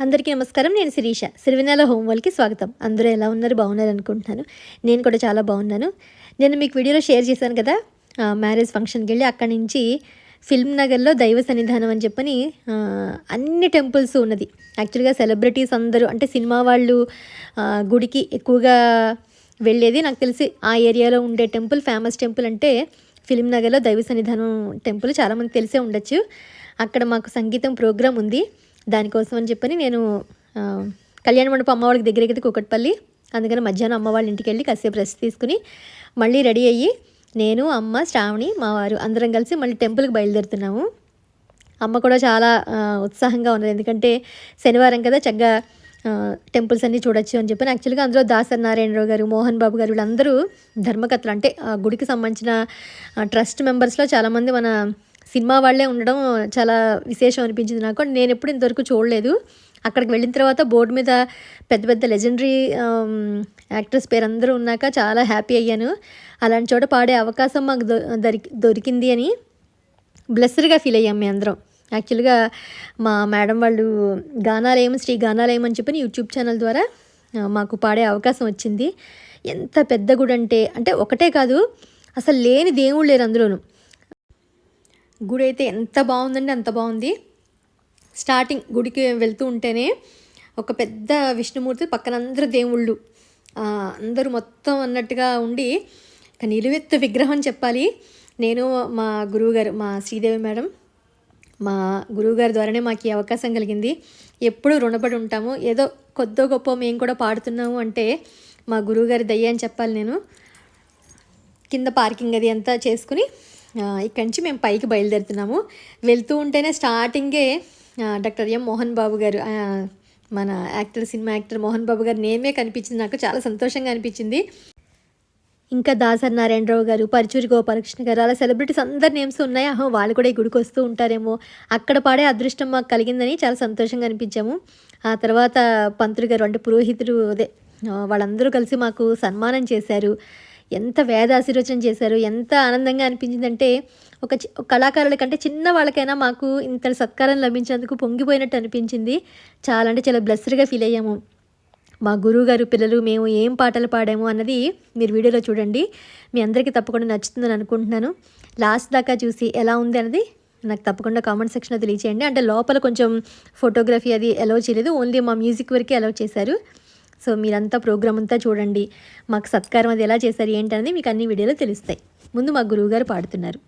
అందరికీ నమస్కారం. నేను శిరీష. సిరివెన్నెల హోమ్ వరల్డ్‌కి స్వాగతం. అందరూ ఎలా ఉన్నారు? బాగున్నారు అనుకుంటున్నాను. నేను కూడా చాలా బాగున్నాను. నేను మీకు వీడియోలో షేర్ చేశాను కదా! మ్యారేజ్ ఫంక్షన్‌కెళ్ళి అక్కడి నుంచి ఫిల్మ్ నగర్‌లో దైవ సన్నిధానం అని చెప్పని అన్ని టెంపుల్స్ ఉన్నది. యాక్చువల్‌గా సెలబ్రిటీస్ అందరూ అంటే సినిమా వాళ్ళు గుడికి ఎక్కువగా వెళ్ళేది నాకు తెలిసి ఆ ఏరియాలో ఉండే టెంపుల్ ఫేమస్ టెంపుల్ అంటే ఫిల్మ్ నగర్‌లో దైవ సన్నిధానం టెంపుల్ చాలామంది తెలిసే ఉండొచ్చు. అక్కడ మాకు సంగీతం ప్రోగ్రామ్ ఉంది. దానికోసం అని చెప్పని నేను కళ్యాణ మండపం అమ్మ వాళ్ళకి దగ్గరికి కూకట్పల్లి, అందుకని మధ్యాహ్నం అమ్మ వాళ్ళ ఇంటికి వెళ్ళి కాసేపు రెస్ట్ తీసుకుని మళ్ళీ రెడీ అయ్యి నేను, అమ్మ, శ్రావణి, మా వారు అందరం కలిసి మళ్ళీ టెంపుల్కి బయలుదేరుతున్నాము. అమ్మ కూడా చాలా ఉత్సాహంగా ఉన్నది, ఎందుకంటే శనివారం కదా చక్కగా టెంపుల్స్ అన్నీ చూడొచ్చు అని చెప్పని. యాక్చువల్గా అందులో దాసరి నారాయణరావు గారు, మోహన్ బాబు గారు వీళ్ళందరూ ధర్మకర్తలు, అంటే గుడికి సంబంధించిన ట్రస్ట్ మెంబర్స్లో చాలామంది మన సినిమా వాళ్ళే ఉండడం చాలా విశేషం అనిపించింది నాకు. నేను ఎప్పుడు ఇంతవరకు చూడలేదు. అక్కడికి వెళ్ళిన తర్వాత బోర్డు మీద పెద్ద పెద్ద లెజెండరీ యాక్టర్స్ పేరు అందరూ ఉన్నాక చాలా హ్యాపీ అయ్యాను. అలాంటి చోట పాడే అవకాశం మాకు దొరికింది అని బ్లెస్సర్గా ఫీల్ అయ్యాం మేము అందరం. యాక్చువల్గా మా మేడం వాళ్ళు గానాలయం, శ్రీ గానాలయం అని చెప్పి యూట్యూబ్ ఛానల్ ద్వారా మాకు పాడే అవకాశం వచ్చింది. ఎంత పెద్ద గుడి అంటే ఒకటే కాదు, అసలు లేని దేవుళ్ళు లేరు అందులోను. గుడి అయితే ఎంత బాగుందండి, అంత బాగుంది. స్టార్టింగ్ గుడికి వెళ్తూ ఉంటేనే ఒక పెద్ద విష్ణుమూర్తి, పక్కన అందరూ దేవుళ్ళు అందరూ మొత్తం అన్నట్టుగా ఉండి నిలువెత్తు విగ్రహం చెప్పాలి. నేను మా గురువుగారు, మా శ్రీదేవి మేడం, మా గురువుగారి ద్వారానే మాకు ఈ అవకాశం కలిగింది. ఎప్పుడూ రుణపడి ఉంటాము. ఏదో కొద్దో గొప్ప మేము కూడా పాడుతున్నాము అంటే మా గురువుగారి దయ్య అని చెప్పాలి. నేను కింద పార్కింగ్ అది అంతా చేసుకుని ఇక్కడి నుంచి మేము పైకి బయలుదేరుతున్నాము. వెళ్తూ ఉంటేనే స్టార్టింగే డాక్టర్ ఎం మోహన్ బాబు గారు, మన actor, cinema actor Mohan Babu గారు నేమే కనిపించింది. నాకు చాలా సంతోషంగా అనిపించింది. ఇంకా దాసరి నారాయణరావు గారు, పరుచూరి గోపాలకృష్ణ గారు, అలా సెలబ్రిటీస్ అందరి నేమ్స్ ఉన్నాయి. వాళ్ళు కూడా ఈ గుడికి వస్తూ ఉంటారేమో, అక్కడ పాడే అదృష్టం మాకు కలిగిందని చాలా సంతోషంగా అనిపించాము. ఆ తర్వాత పంతులు గారు అంటే పురోహితుడు వాళ్ళందరూ కలిసి మాకు సన్మానం చేశారు. ఎంత వేదాశీర్వచనం చేశారు, ఎంత ఆనందంగా అనిపించిందంటే ఒక కళాకారుల కంటే చిన్న వాళ్ళకైనా మాకు ఇంత సత్కారం లభించినందుకు పొంగిపోయినట్టు అనిపించింది. చాలా అంటే చాలా బ్లెస్సర్గా ఫీల్ అయ్యాము. మా గురువుగారు, పిల్లలు, మేము ఏం పాటలు పాడాము అన్నది మీరు వీడియోలో చూడండి. మీ అందరికీ తప్పకుండా నచ్చుతుందని అనుకుంటున్నాను. లాస్ట్ దాకా చూసి ఎలా ఉంది అన్నది నాకు తప్పకుండా కామెంట్ సెక్షన్లో తెలియచేయండి. అంటే లోపల కొంచెం ఫోటోగ్రఫీ అది అలౌ చేయలేదు, ఓన్లీ మా మ్యూజిక్ వరకే అలౌ చేశారు. సో మీరంతా ప్రోగ్రామ్ అంతా చూడండి. మాకు సత్కారం అది ఎలా చేశారు ఏంటనేది మీకు అన్ని వీడియోలో తెలుస్తాయి. ముందు మా గురువుగారు పాడుతున్నారు.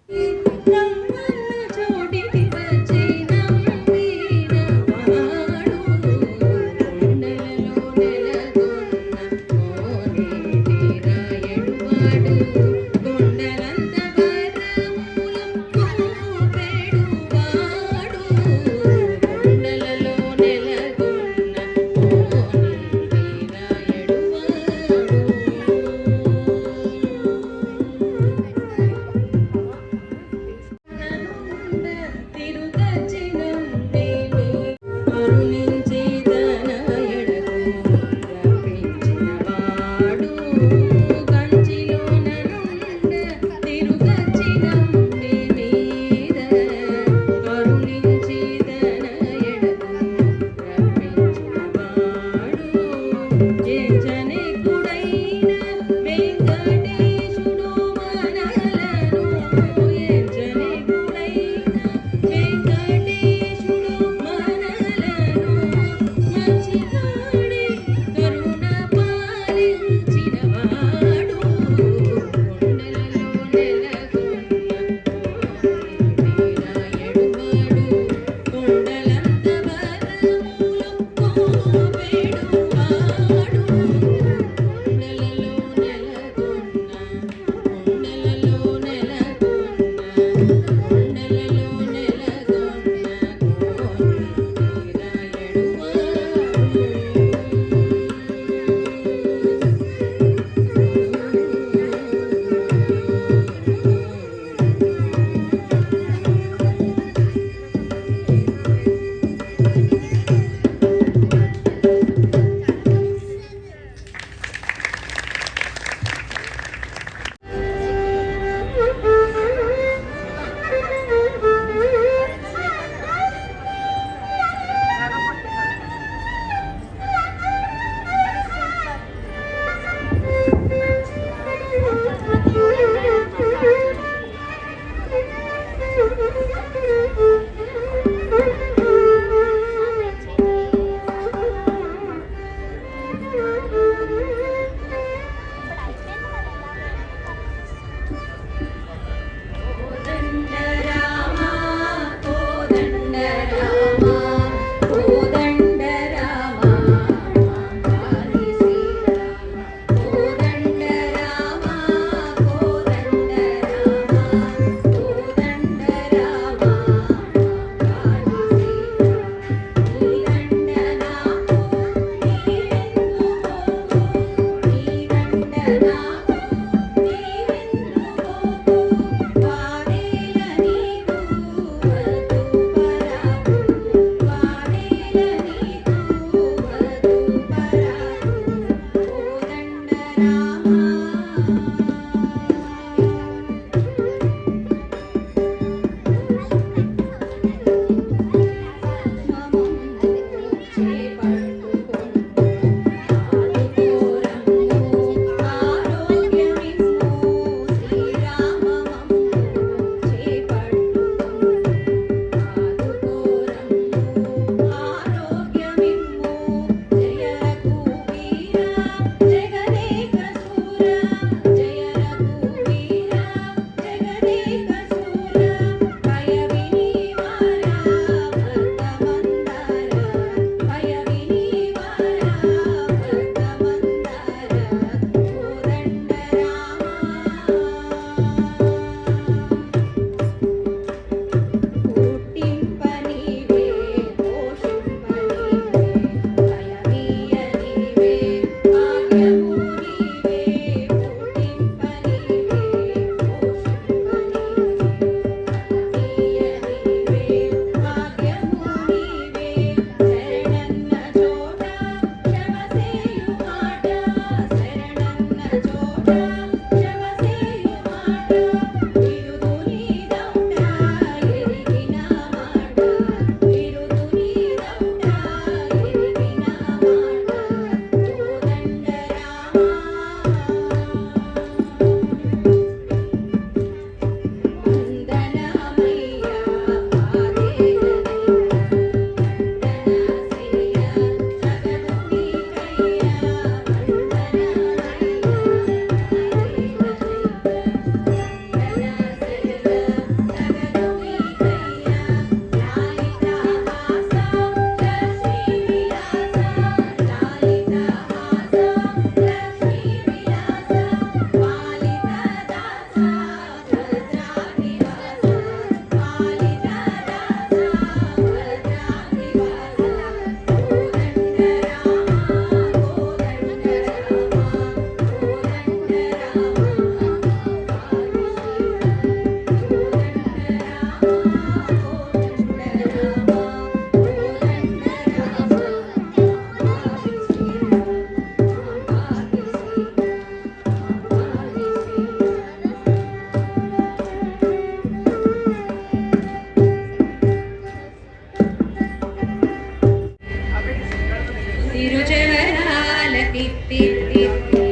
తిరుజవరాల తిత్తి తిత్తి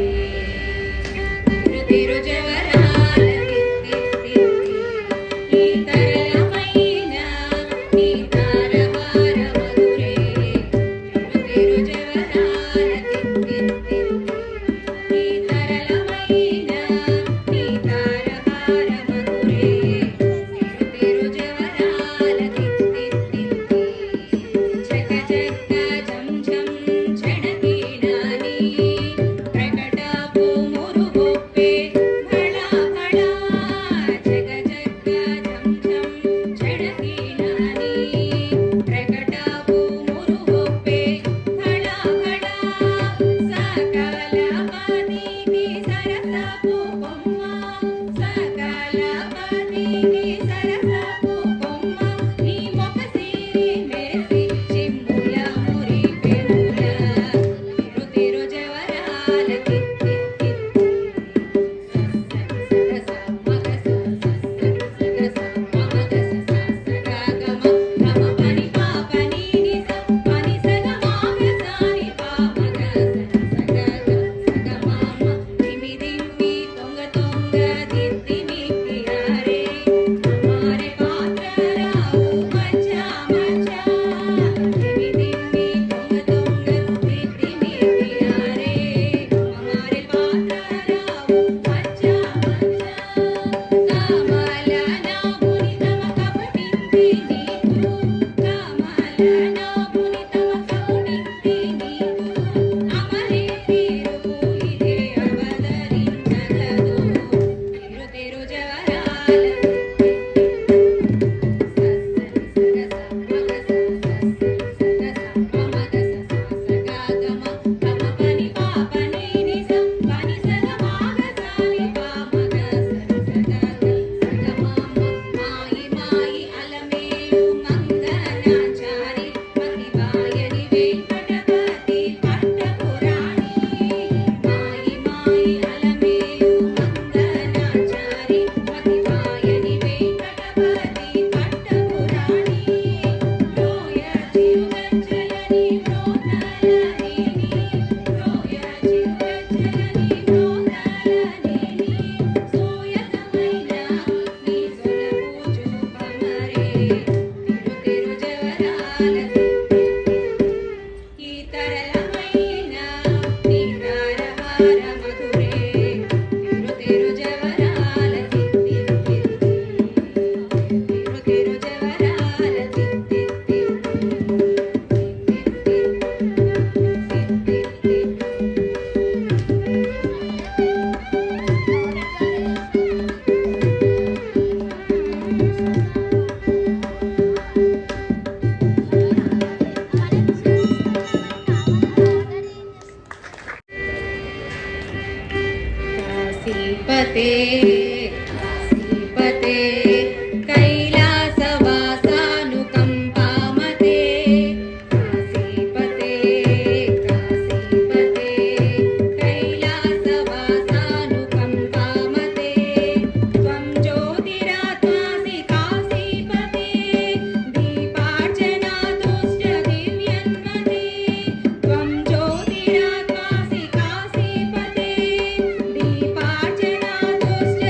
తిరుజవరాల తిత్తి తిత్తి ఈ తరళమైన నీ తారహార మధురే తిరుజవరాల తిత్తి తిత్తి ఈ తరళమైన నీ తారహార మధురే తిరుజవరాల తిత్తి తిత్తి జగ జగ జం జం జడకీనాని ప్రకటపు మురుగొప్పే భళ భళ జగ జగ జం జం జడకీనాని ప్రకటపు మురుగొప్పే భళ భళ సకల పదికి సరసపు బొమ్మ సకల పదికి సరసపు బొమ్మ నీ మొక సిరి మెరిసి చిమ్ముల మురి పెముల తిరుజవరాల తిత్తి తిత్తి సగ స మగ స సగ స మగ స సగ గమ గమ పని పాప ని ని స పని సగ మాగ సాని పా మగ సగ సగ మామ దిమి దిమి తొంగ తొంగ దిత్తి మిక్కి యారే हमारे पात्र राहु मचा मचा दिमी दिमी तुंग तुंग दित्ति मिक्की यारे हमारे पात्र राहु मचा मचा कामल नामुनि तम कपटिंति नीतु कामल नामुनि तम कपटिंति नीतु अमरे तिरुपुलिरे अवतरिंचगदु तिरुजवराल ఈ తరళమైన నీ తారహార మధురే తిరుజవరాల తిత్తి తిత్తి తిరుజవరాల తిత్తి काशीपते काशीपते कैलासवासानुकम्पामते काशीपते काशीपते कैलासवासानुकम्पामते त्वं ज्योतिरात्मासि काशीपते दीपार्चनातुश्च दिव्यन्मते त्वं ज्योतिरात्मासि काशीपते दीपार्चनातुश्च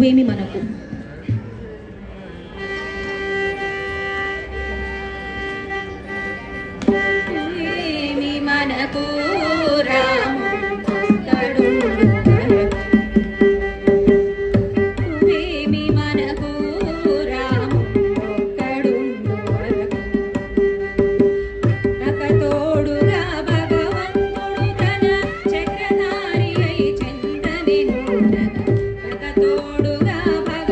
నువ్వేమి మనకు. ఏమి మనకు రాముడొక్కడుండు వరకు. ఏమి మనకు రాముడొక్కడుండు వరకు. తోడుగా భగవంతుడు తన చక్రధారి అయి చంద్రని తోడుగా భగవంతుడు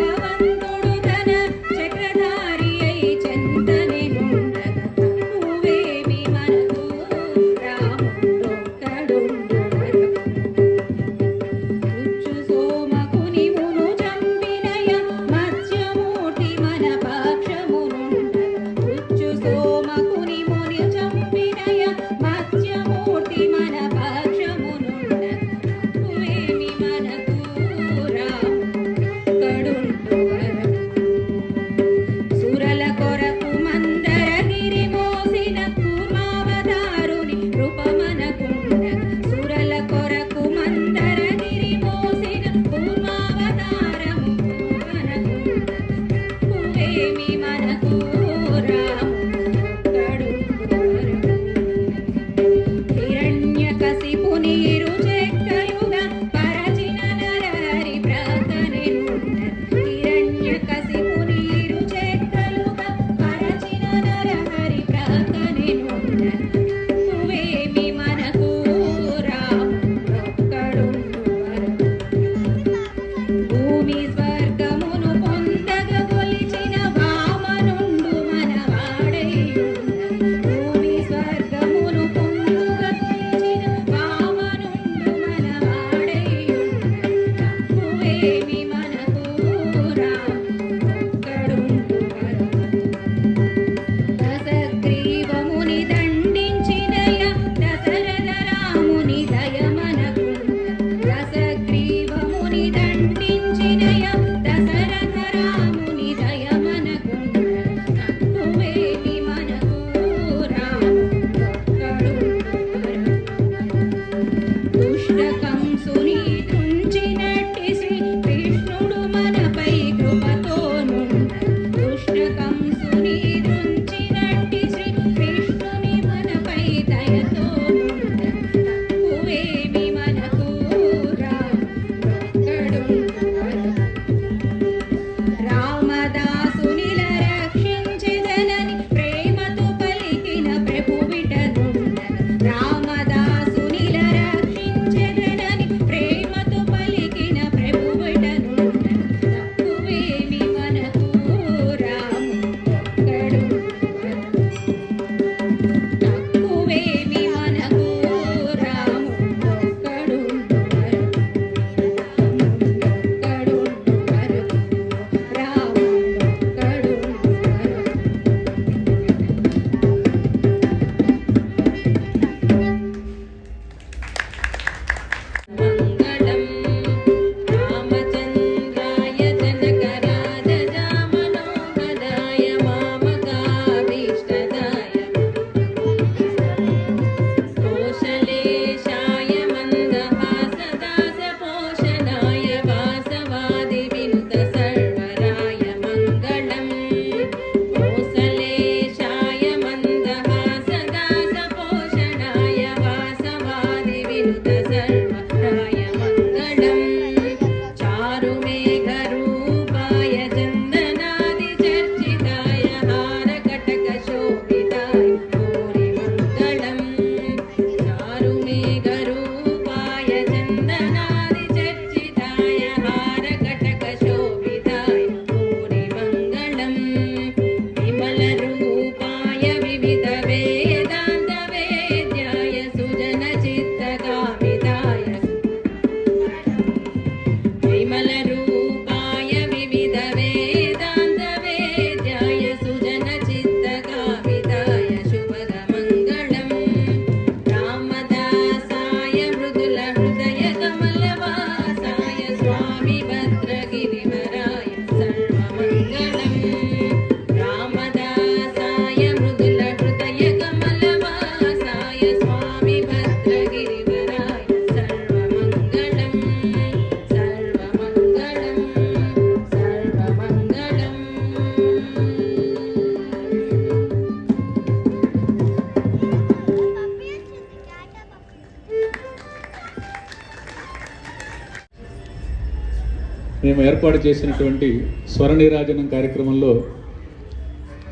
మేము ఏర్పాటు చేసినటువంటి స్వర నీరాజనం కార్యక్రమంలో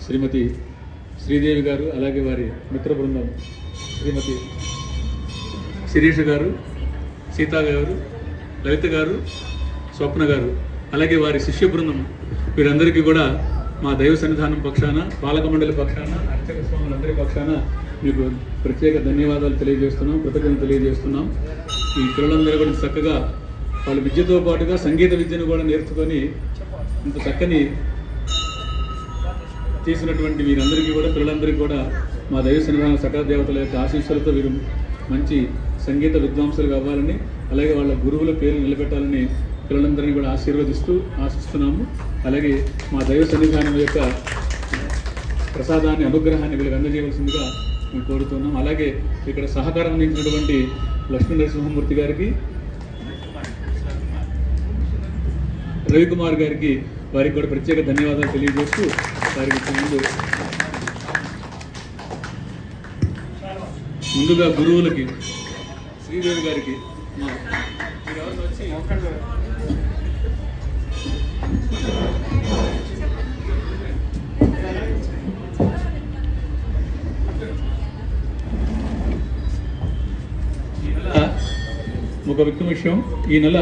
శ్రీమతి శ్రీదేవి గారు, అలాగే వారి మిత్ర బృందం శ్రీమతి శిరీష గారు, సీతా గారు, లలిత గారు, స్వప్న గారు, అలాగే వారి శిష్య బృందం, వీరందరికీ కూడా మా దైవ సన్నిధానం పక్షాన, పాలక మండలి పక్షాన, అర్చక స్వాములందరి పక్షాన మీకు ప్రత్యేక ధన్యవాదాలు తెలియజేస్తున్నాం, కృతజ్ఞతలు తెలియజేస్తున్నాం. ఈ పిల్లలందరూ కూడా చక్కగా వాళ్ళ విద్యతో పాటుగా సంగీత విద్యను కూడా నేర్చుకొని ఇంత చక్కని చేసినటువంటి వీరందరికీ కూడా, పిల్లలందరికీ కూడా మా దైవ సన్నిధాన సకల దేవతల యొక్క ఆశీస్సులతో వీరు మంచి సంగీత విద్వాంసులు కావాలని, అలాగే వాళ్ళ గురువుల పేరు నిలబెట్టాలని పిల్లలందరినీ కూడా ఆశిస్తున్నాము. అలాగే మా దైవ సన్నిధానం యొక్క ప్రసాదాన్ని, అనుగ్రహాన్ని వీళ్ళకి అందజేయవలసిందిగా మేము కోరుతున్నాం. అలాగే ఇక్కడ సహకారం అందించినటువంటి లక్ష్మీ నరసింహమూర్తి గారికి, రవికుమార్ గారికి, వారికి కూడా ప్రత్యేక ధన్యవాదాలు తెలియజేస్తూ వారికి ముందుగా గురువులకి, శ్రీదేవి గారికి ఒక ముఖ్య విషయం, ఈ నెల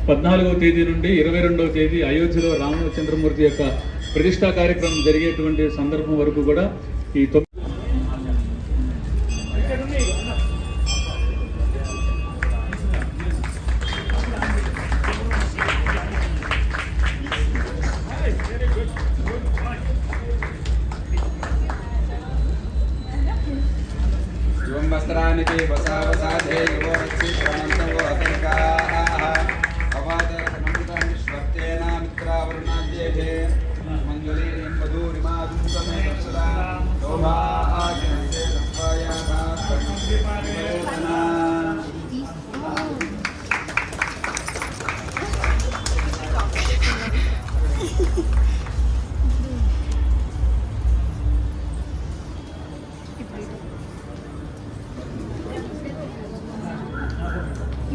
14వ తేదీ నుండి 22వ తేదీ అయోధ్యలో రామచంద్రమూర్తి యొక్క ప్రతిష్టా కార్యక్రమం జరిగేటువంటి సందర్భం వరకు కూడా ఈ वस्त्रानिके वसावसाधे युवरक्षि श्रवणन्तवो अतर्काः अवादरकमृतं श्वक्तेन मित्रावरुणाद्येते मङ्गलीं मधुरिमादुं समे दर्शदा शोभाकिनन्ते तत्त्वायाः वेदना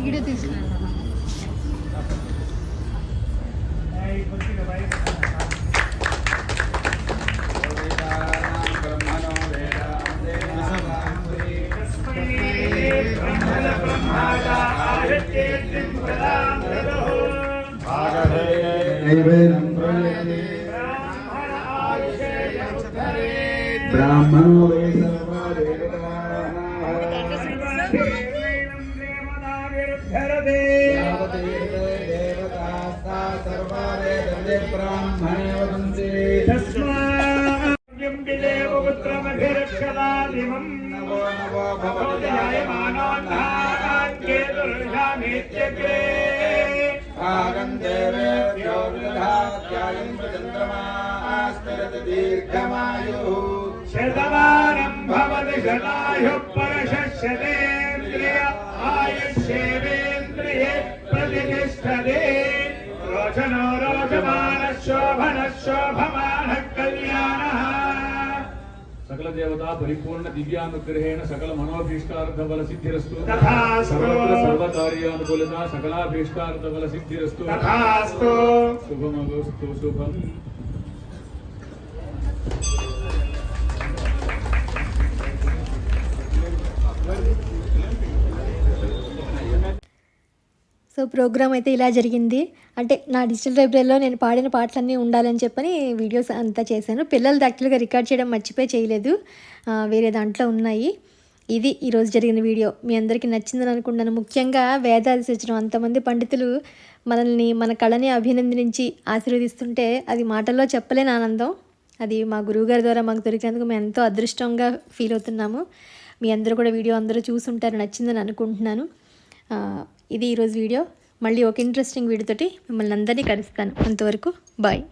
వీడియో తీసుకున్నాను. ब्राह्मणो ब्राह्मणे वदन्ति नवो नवो भवति भागं देवेभ्यो विदधात्यायन्त चन्द्रमास्तिरति दीर्घमायुः शतमानं भवति शतायुः परशस्यतेन्द्रिय आयुष्येवेन्द्रिये प्रतिष्ठते रोचनो रोचमानः शोभनः शोभमानः कल्याणः सकल देवता परिपूर्ण दिव्यानुग्रहेण सकल मनोभीष्टार्थ बल सिद्धिरस्तु तथास्तु सर्वकार्यानुकूलता सकलाभीष्टार्थ बल सिद्धिरस्तु तथास्तु शुभमस्तु शुभम. సో ప్రోగ్రామ్ అయితే ఇలా జరిగింది. అంటే నా డిజిటల్ లైబ్రరీలో నేను పాడిన పాటలన్నీ ఉండాలని చెప్పని వీడియోస్ అంతా చేశాను. పిల్లలది యాక్చువల్గా రికార్డ్ చేయడం మర్చిపోయి చేయలేదు, వేరే దాంట్లో ఉన్నాయి. ఇది ఈరోజు జరిగిన వీడియో మీ అందరికీ నచ్చిందని అనుకుంటున్నాను. ముఖ్యంగా వేదాలు సూచన అంతమంది పండితులు మనల్ని, మన కళని అభినందించి ఆశీర్వదిస్తుంటే అది మాటల్లో చెప్పలేని ఆనందం. అది మా గురువుగారి ద్వారా మాకు దొరికినందుకు మేము ఎంతో అదృష్టంగా ఫీల్ అవుతున్నాము. మీ అందరూ కూడా వీడియో అందరూ చూసుంటారు, నచ్చిందని అనుకుంటున్నాను. ఇది ఈరోజు వీడియో. మళ్ళీ ఒక ఇంట్రెస్టింగ్ వీడియోతోటి మిమ్మల్ని అందరినీ కలుస్తాను. అంతవరకు బాయ్.